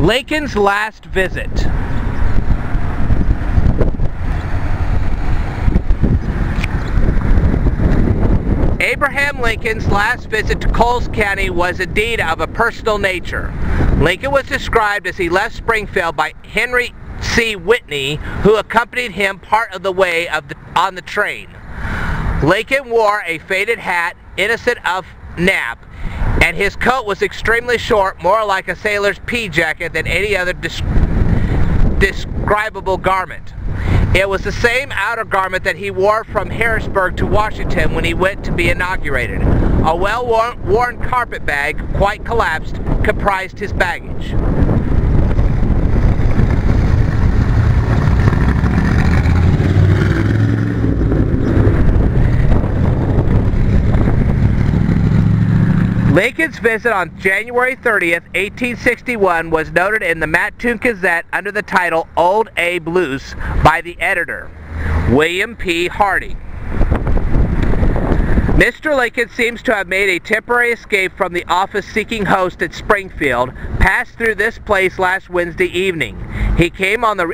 Lincoln's last visit. Abraham Lincoln's last visit to Coles County was indeed of a personal nature. Lincoln was described as he left Springfield by Henry C. Whitney, who accompanied him part of the way on the train. Lincoln wore a faded hat, innocent of nap, and his coat was extremely short, more like a sailor's pea jacket than any other describable garment. It was the same outer garment that he wore from Harrisburg to Washington when he went to be inaugurated. A well-worn carpet bag, quite collapsed, comprised his baggage. Lincoln's visit on January 30th, 1861 was noted in the Mattoon Gazette under the title Old Abe Loose by the editor, William P. Harding. Mr. Lincoln seems to have made a temporary escape from the office-seeking host at Springfield, passed through this place last Wednesday evening. He came on the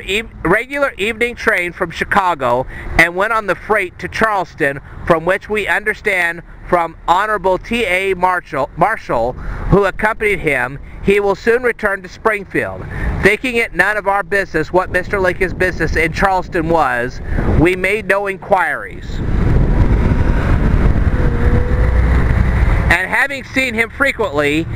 regular evening train from Chicago and went on the freight to Charleston, from which we understand from Honorable T.A. Marshall, who accompanied him, he will soon return to Springfield. Thinking it none of our business what Mr. Lincoln's business in Charleston was, we made no inquiries. And having seen him frequently,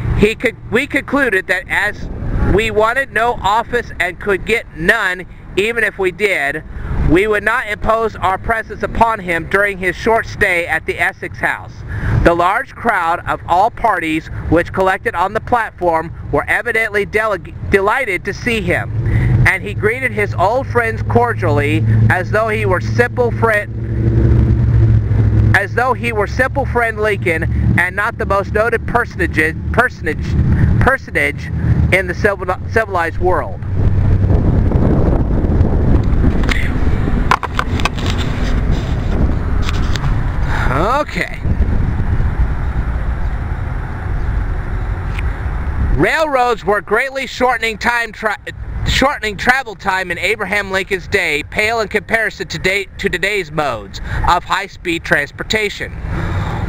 we concluded that as we wanted no office and could get none, even if we did, we would not impose our presence upon him during his short stay at the Essex House. The large crowd of all parties which collected on the platform were evidently delighted to see him, and he greeted his old friends cordially as though he were simple friend Lincoln and not the most noted personage in the civilized world. Okay. Railroads were greatly shortening travel time in Abraham Lincoln's day, pale in comparison to today's modes of high-speed transportation.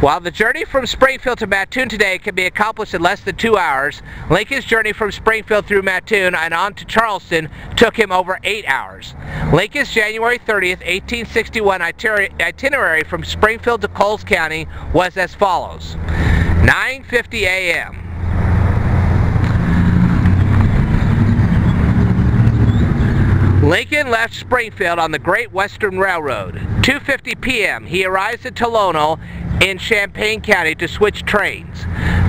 While the journey from Springfield to Mattoon today can be accomplished in less than 2 hours, Lincoln's journey from Springfield through Mattoon and on to Charleston took him over 8 hours. Lincoln's January 30th, 1861 itinerary from Springfield to Coles County was as follows. 9:50 a.m. Lincoln left Springfield on the Great Western Railroad. 2:50 p.m. he arrives at Tolono in Champaign County to switch trains.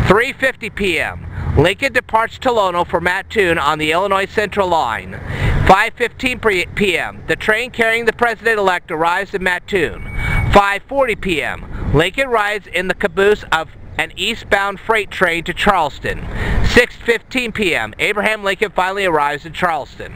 3:50 p.m. Lincoln departs Tolono for Mattoon on the Illinois Central Line. 5:15 p.m. the train carrying the President-elect arrives in Mattoon. 5:40 p.m. Lincoln rides in the caboose of an eastbound freight train to Charleston. 6:15 p.m. Abraham Lincoln finally arrives in Charleston.